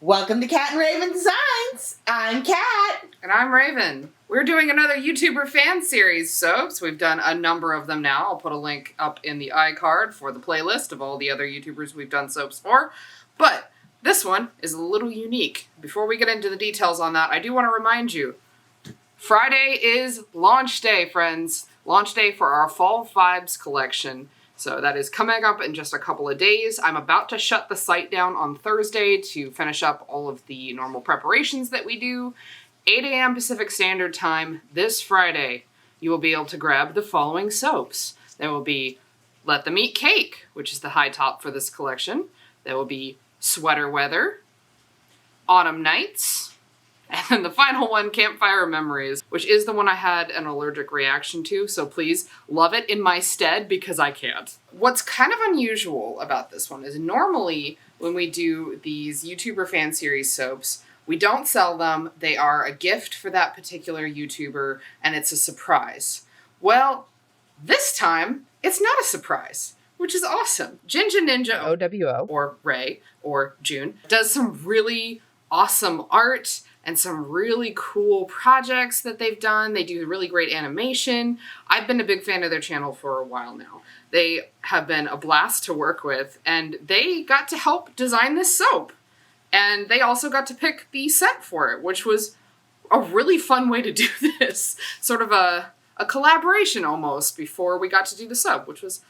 Welcome to Cat and Raven Designs. I'm Cat. And I'm Raven. We're doing another YouTuber fan series soaps. We've done a number of them now. I'll put a link up in the iCard for the playlist of all the other YouTubers we've done soaps for. But this one is a little unique. Before we get into the details on that, I do want to remind you, Friday is launch day, friends. Launch day for our Fall Vibes collection. So that is coming up in just a couple of days. I'm about to shut the site down on Thursday to finish up all of the normal preparations that we do. 8 a.m. Pacific Standard Time this Friday, you will be able to grab the following soaps. There will be Let Them Eat Cake, which is the high top for this collection. There will be Sweater Weather, Autumn Nights, and then the final one, Campfire Memories, which is the one I had an allergic reaction to, so please love it in my stead because I can't. What's kind of unusual about this one is normally when we do these YouTuber fan series soaps, we don't sell them, they are a gift for that particular YouTuber, and it's a surprise. Well, this time, it's not a surprise, which is awesome. GINJANINJAOWO, or Ray, or June, does some really awesome art and some really cool projects that they've done. They do really great animation. I've been a big fan of their channel for a while now. They have been a blast to work with, and they got to help design this soap. And they also got to pick the scent for it, which was a really fun way to do this. Sort of a collaboration almost before we got to do the soap, which was,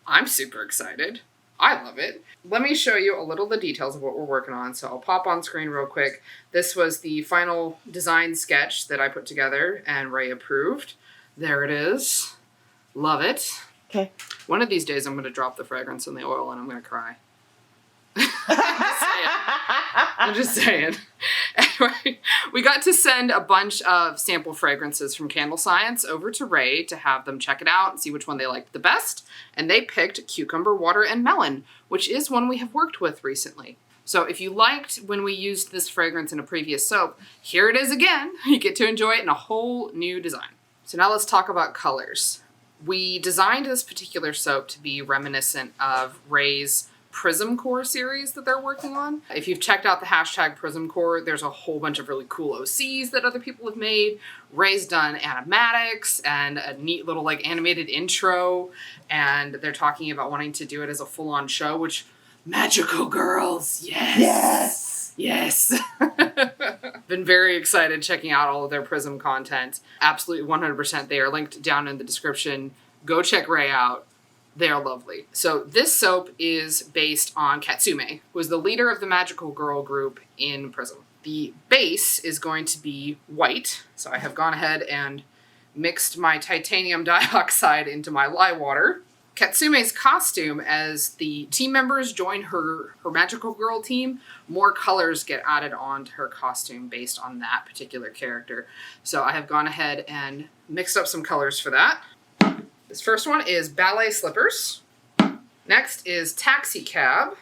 I'm super excited. I love it. Let me show you a little of the details of what we're working on. So I'll pop on screen real quick. This was the final design sketch that I put together and Ray approved. There it is. Love it. Okay. One of these days I'm going to drop the fragrance in the oil and I'm going to cry. I'm just saying. Anyway, we got to send a bunch of sample fragrances from Candle Science over to Ray to have them check it out and see which one they liked the best. And they picked Cucumber, Water, and Melon, which is one we have worked with recently. So if you liked when we used this fragrance in a previous soap, here it is again. You get to enjoy it in a whole new design. So now let's talk about colors. We designed this particular soap to be reminiscent of Ray's Prism Core series that they're working on. If you've checked out the hashtag Prism Core, there's a whole bunch of really cool OCs that other people have made. Ray's done animatics and a neat little like animated intro, and they're talking about wanting to do it as a full-on show, which magical girls, yes! Yes! Been very excited checking out all of their Prism content. Absolutely 100%. They are linked down in the description. Go check Ray out. They are lovely. So this soap is based on Katsume, who is the leader of the magical girl group in Prism. The base is going to be white. So I have gone ahead and mixed my titanium dioxide into my lye water. Katsume's costume, as the team members join her magical girl team, more colors get added onto her costume based on that particular character. So I have gone ahead and mixed up some colors for that. This first one is Ballet Slippers. Next is Taxi Cab,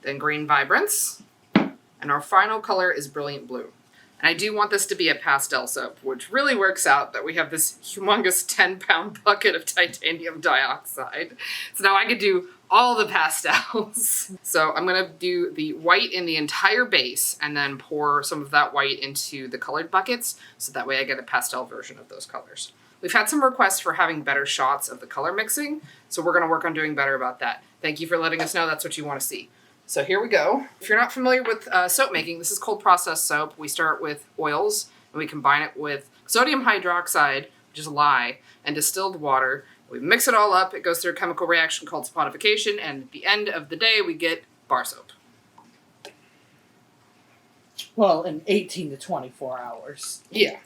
then Green Vibrance, and our final color is Brilliant Blue. And I do want this to be a pastel soap, which really works out that we have this humongous 10-pound bucket of titanium dioxide. So now I could do all the pastels. So I'm gonna do the white in the entire base and then pour some of that white into the colored buckets, so that way I get a pastel version of those colors. We've had some requests for having better shots of the color mixing, so we're going to work on doing better about that. Thank you for letting us know that's what you want to see. So here we go. If you're not familiar with soap making, this is cold process soap. We start with oils, and we combine it with sodium hydroxide, which is lye, and distilled water. We mix it all up. It goes through a chemical reaction called saponification, and at the end of the day, we get bar soap. Well, in 18 to 24 hours. Yeah.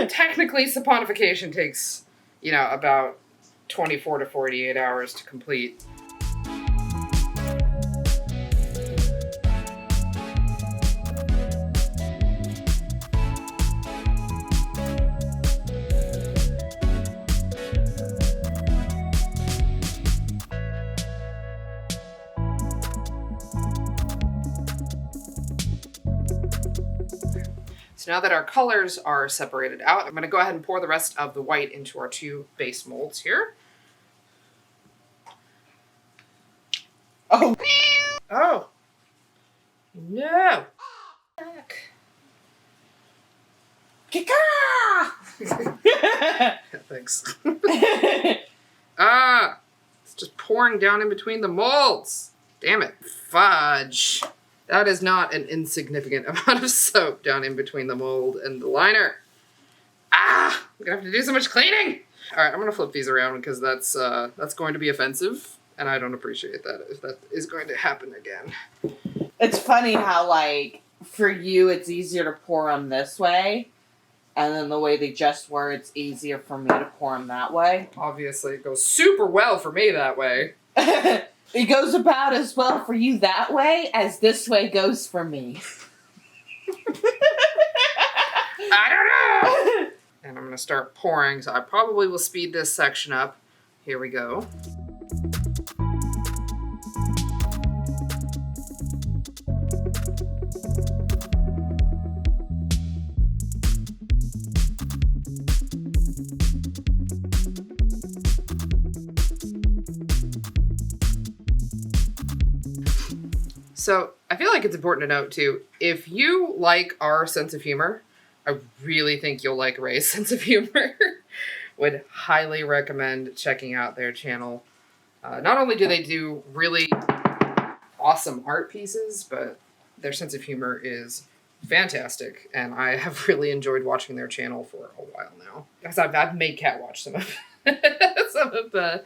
Technically, saponification takes, about 24 to 48 hours to complete. So now that our colors are separated out, I'm going to go ahead and pour the rest of the white into our two base molds here. Oh! Oh! No! Kika! Yeah, thanks. It's just pouring down in between the molds. Damn it. Fudge. That is not an insignificant amount of soap down in between the mold and the liner. I'm gonna have to do so much cleaning. All right, I'm gonna flip these around because that's going to be offensive, and I don't appreciate that if that is going to happen again. It's funny how, like, for you, it's easier to pour them this way, and then the way they just were, it's easier for me to pour them that way. Obviously, it goes super well for me that way. It goes about as well for you that way as this way goes for me. I don't know! And I'm going to start pouring, so I probably will speed this section up. Here we go. So I feel like it's important to note too, if you like our sense of humor, I really think you'll like Ray's sense of humor. Would highly recommend checking out their channel. Not only do they do really awesome art pieces, but their sense of humor is fantastic, and I have really enjoyed watching their channel for a while now. Because I've made Kat watch some of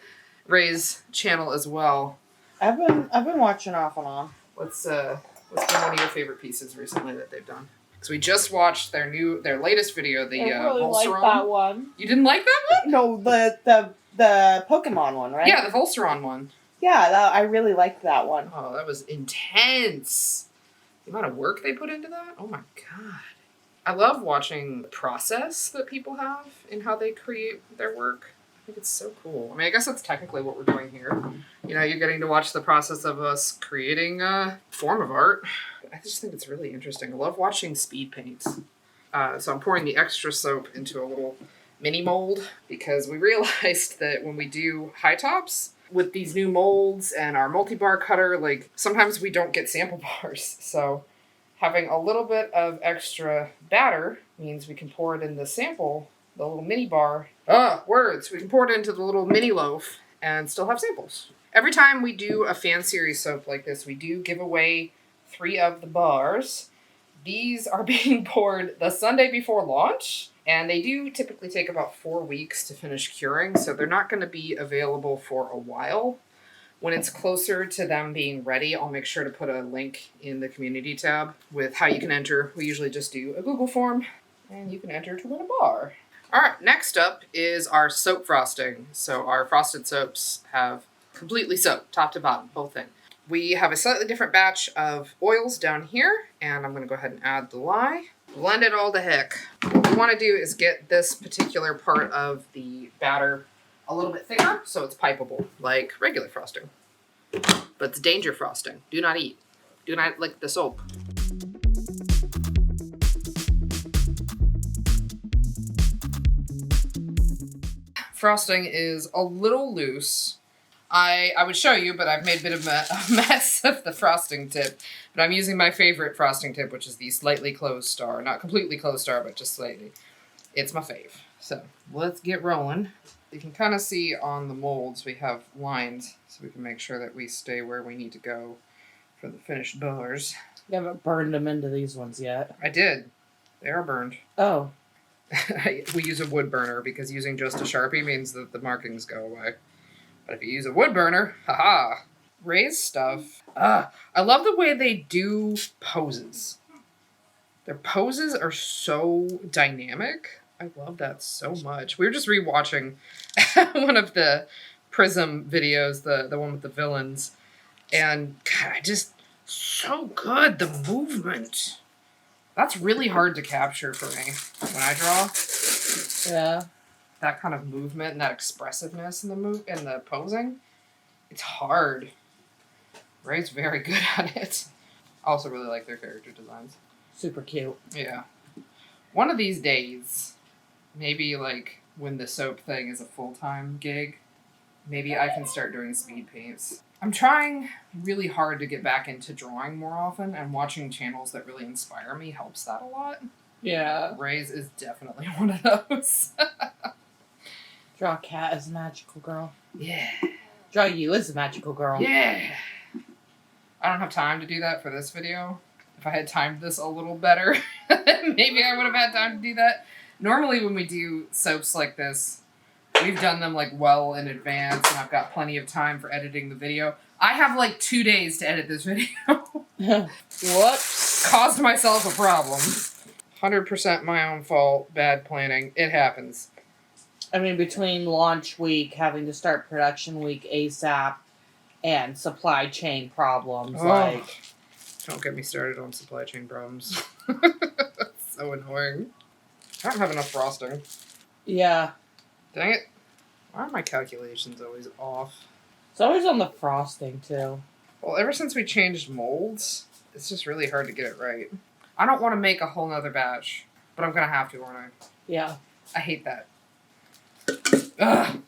Ray's channel as well. I've been watching off and on. What's been one of your favorite pieces recently that they've done? Because we just watched their latest video, the I really Volsteron. like that one. You didn't like that one? No, the Pokemon one, right? Yeah, the Volsteron one. Yeah, I really liked that one. Oh, that was intense. The amount of work they put into that. Oh my god. I love watching the process that people have in how they create their work. I think it's so cool. I mean, I guess that's technically what we're doing here. You know, you're getting to watch the process of us creating a form of art. I just think it's really interesting. I love watching speed paints. So I'm pouring the extra soap into a little mini mold because we realized that when we do high tops with these new molds and our multi-bar cutter, like sometimes we don't get sample bars. So having a little bit of extra batter means we can pour it in the sample, the little mini bar. We can pour it into the little mini loaf and still have samples. Every time we do a fan series soap like this, we do give away 3 of the bars. These are being poured the Sunday before launch, and they do typically take about 4 weeks to finish curing, so they're not going to be available for a while. When it's closer to them being ready, I'll make sure to put a link in the community tab with how you can enter. We usually just do a Google form, and you can enter to win a bar. All right, next up is our soap frosting. So our frosted soaps have completely soap, top to bottom, whole thing. We have a slightly different batch of oils down here, and I'm going to go ahead and add the lye. Blend it all to heck. What we want to do is get this particular part of the batter a little bit thicker so it's pipeable, like regular frosting. But it's danger frosting. Do not eat. Do not lick the soap. Frosting is a little loose. I would show you, but I've made a bit of a mess of the frosting tip. But I'm using my favorite frosting tip, which is the slightly closed star. Not completely closed star, but just slightly. It's my fave. So let's get rolling. You can kind of see on the molds we have lines, so we can make sure that we stay where we need to go for the finished bars. You haven't burned them into these ones yet. I did. They are burned. Oh. We use a wood burner because using just a Sharpie means that the markings go away. But if you use a wood burner, haha. Ray's stuff. I love the way they do poses. Their poses are so dynamic. I love that so much. We were just rewatching one of the Prism videos, the one with the villains. And God, just so good, the movement. That's really hard to capture for me when I draw. Yeah. That kind of movement and that expressiveness in the posing, it's hard. Ray's very good at it. I also really like their character designs. Super cute. Yeah. One of these days, maybe like when the soap thing is a full-time gig, maybe I can start doing speed paints. I'm trying really hard to get back into drawing more often, and watching channels that really inspire me helps that a lot. Yeah. Ray's is definitely one of those. Draw a cat as a magical girl. Yeah. Draw you as a magical girl. Yeah. I don't have time to do that for this video. If I had timed this a little better, maybe I would have had time to do that. Normally when we do soaps like this, we've done them like well in advance, and I've got plenty of time for editing the video. I have like 2 days to edit this video. Whoops. Caused myself a problem. 100% my own fault. Bad planning. It happens. I mean, between launch week, having to start production week ASAP, and supply chain problems, Don't get me started on supply chain problems. So annoying. I don't have enough frosting. Yeah. Dang it. Why are my calculations always off? It's always on the frosting, too. Well, ever since we changed molds, it's just really hard to get it right. I don't want to make a whole nother batch, but I'm going to have to, aren't I? Yeah. I hate that. Ugh.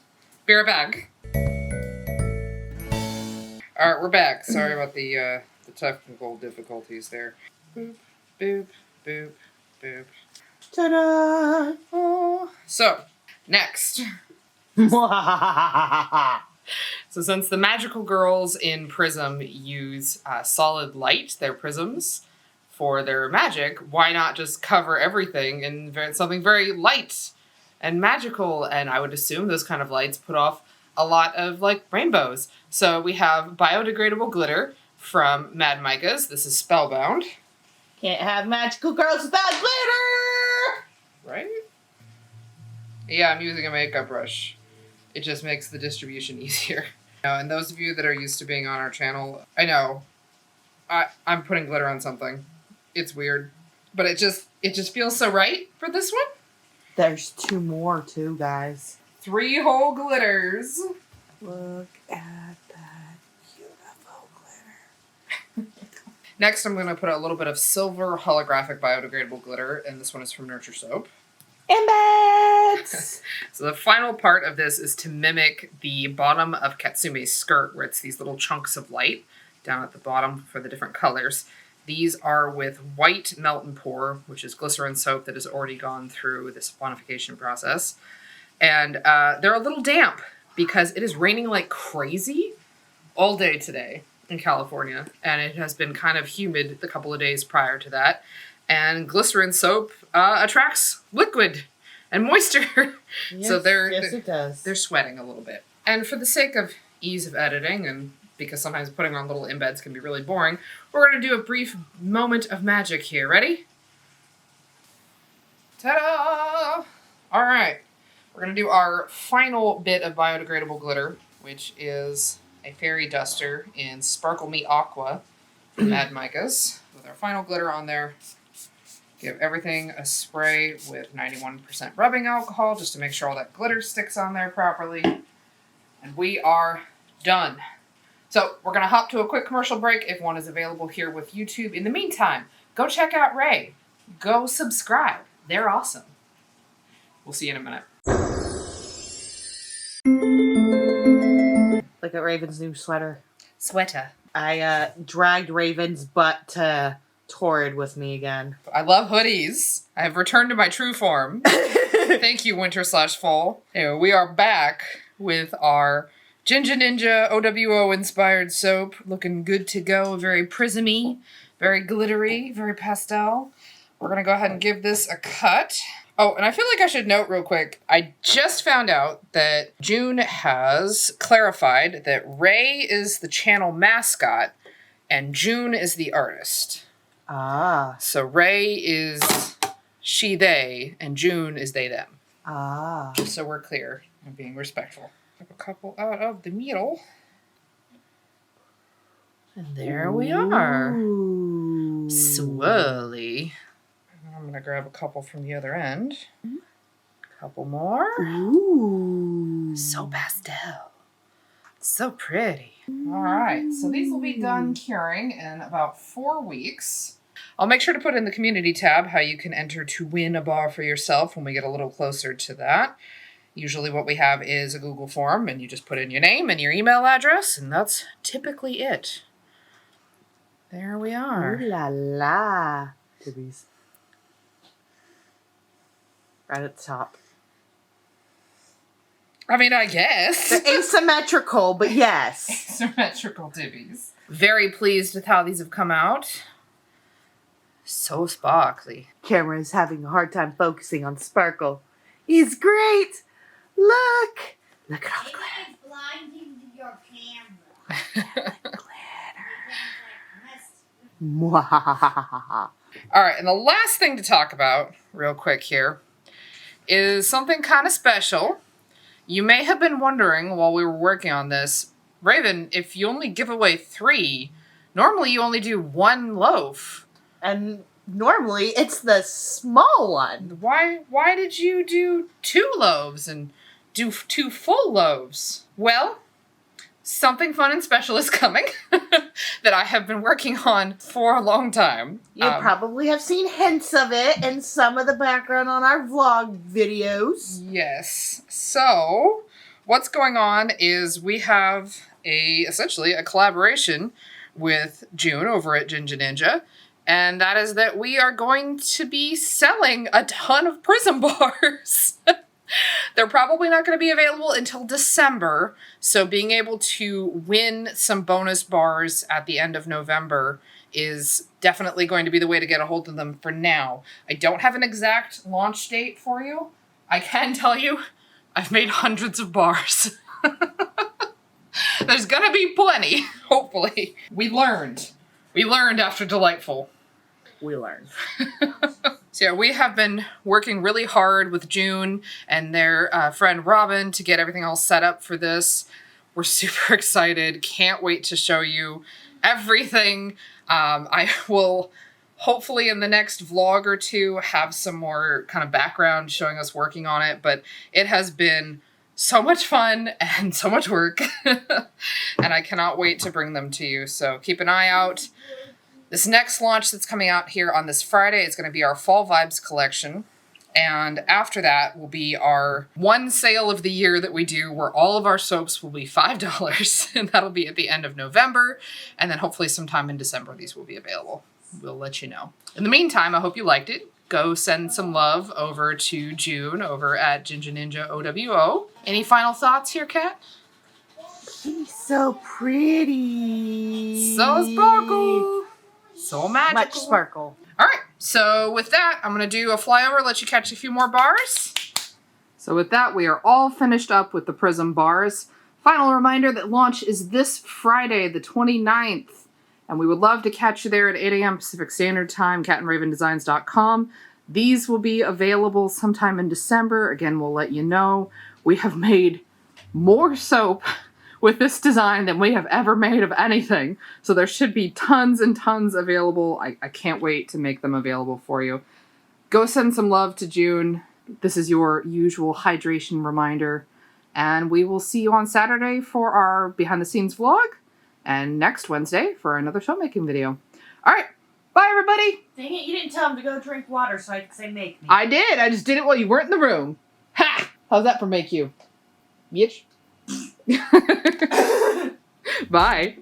Be right back. Alright, we're back. Sorry about the technical difficulties there. Boop, boop, boop, boop. Ta-da! Oh. So, next. So since the magical girls in Prism use solid light, their prisms, for their magic, why not just cover everything in something very light and magical? And I would assume those kind of lights put off a lot of like rainbows. So we have biodegradable glitter from Mad Micas. This is Spellbound. Can't have magical girls without glitter! Right? Yeah, I'm using a makeup brush. It just makes the distribution easier. And those of you that are used to being on our channel, I know I'm putting glitter on something. It's weird, but it just feels so right for this one. There's 2 more, too, guys. 3 whole glitters. Look at that beautiful glitter. Next, I'm going to put a little bit of silver holographic biodegradable glitter, and this one is from Nurture Soap. Embeds! So the final part of this is to mimic the bottom of Katsume's skirt, where it's these little chunks of light down at the bottom for the different colors. These are with white melt and pour, which is glycerin soap that has already gone through the saponification process. And they're a little damp because it is raining like crazy all day today in California. And it has been kind of humid the couple of days prior to that. And glycerin soap attracts liquid and moisture. Yes, So yes, it does. they're sweating a little bit. And for the sake of ease of editing, and because sometimes putting on little embeds can be really boring, we're going to do a brief moment of magic here. Ready? Ta-da! All right. We're going to do our final bit of biodegradable glitter, which is a fairy duster in Sparkle Me Aqua from Mad Micas. With our final glitter on there, give everything a spray with 91% rubbing alcohol just to make sure all that glitter sticks on there properly. And we are done. So we're going to hop to a quick commercial break if one is available here with YouTube. In the meantime, go check out Ray. Go subscribe. They're awesome. We'll see you in a minute. Look at Raven's new sweater. Sweater. I dragged Raven's butt to Torrid with me again. I love hoodies. I have returned to my true form. Thank you, winter/fall. Anyway, we are back with our Jinja Ninja OWO inspired soap. Looking good to go. Very prismy, very glittery, very pastel. We're going to go ahead and give this a cut. Oh, and I feel like I should note real quick, I just found out that June has clarified that Ray is the channel mascot and June is the artist. Ah. So Ray is she, they, and June is they, them. Ah. So we're clear and being respectful. Have a couple out of the middle. And there we are. Ooh. Swirly. I'm going to grab a couple from the other end. Couple more. Ooh. So pastel. So pretty. All right. So these will be done curing in about 4 weeks. I'll make sure to put in the community tab how you can enter to win a bar for yourself when we get a little closer to that. Usually what we have is a Google form, and you just put in your name and your email address, and that's typically it. There we are. Ooh la la. Dibbies. Right at the top. I mean, I guess. They're asymmetrical, but yes. Asymmetrical dibbies. Very pleased with how these have come out. So sparkly. Camera is having a hard time focusing on Sparkle. He's great. Look. Look at all the glitter. It's blinding to your camera. Mwahahaha. All right, and the last thing to talk about, real quick here, is something kind of special. You may have been wondering while we were working on this, Raven, if you only give away 3, normally you only do 1 loaf. And normally it's the small one. Why did you do 2 loaves and do 2 full loaves? Well, something fun and special is coming that I have been working on for a long time. You probably have seen hints of it in some of the background on our vlog videos. Yes. So, what's going on is we have essentially a collaboration with June over at Jinja Ninja. And that is that we are going to be selling a ton of Prism bars. They're probably not going to be available until December, so being able to win some bonus bars at the end of November is definitely going to be the way to get a hold of them for now. I don't have an exact launch date for you. I can tell you, I've made hundreds of bars. There's going to be plenty, hopefully. We learned. We learned after Delightful. We learned. So yeah, we have been working really hard with June and their friend Robin to get everything all set up for this. We're super excited. Can't wait to show you everything. I will hopefully in the next vlog or 2 have some more kind of background showing us working on it. But it has been so much fun and so much work. And I cannot wait to bring them to you. So keep an eye out. This next launch that's coming out here on this Friday is going to be our Fall Vibes collection. And after that will be our one sale of the year that we do where all of our soaps will be $5. And that'll be at the end of November. And then hopefully sometime in December these will be available. We'll let you know. In the meantime, I hope you liked it. Go send some love over to June over at GINJANINJAOWO. Any final thoughts here, Kat? He's so pretty. So sparkle. So magical. Much sparkle. All right, so with that, I'm going to do a flyover, let you catch a few more bars. So with that, we are all finished up with the Prism bars. Final reminder that launch is this Friday, the 29th. And we would love to catch you there at 8 a.m. Pacific Standard Time, catandravendesigns.com. These will be available sometime in December. Again, we'll let you know. We have made more soap with this design than we have ever made of anything. So there should be tons and tons available. I can't wait to make them available for you. Go send some love to June. This is your usual hydration reminder. And we will see you on Saturday for our behind the scenes vlog. And next Wednesday for another soapmaking video. All right. Bye, everybody. Dang it, you didn't tell him to go drink water so I could say make me. I did. I just did it while you weren't in the room. Ha! How's that for make you? Bitch. Bye.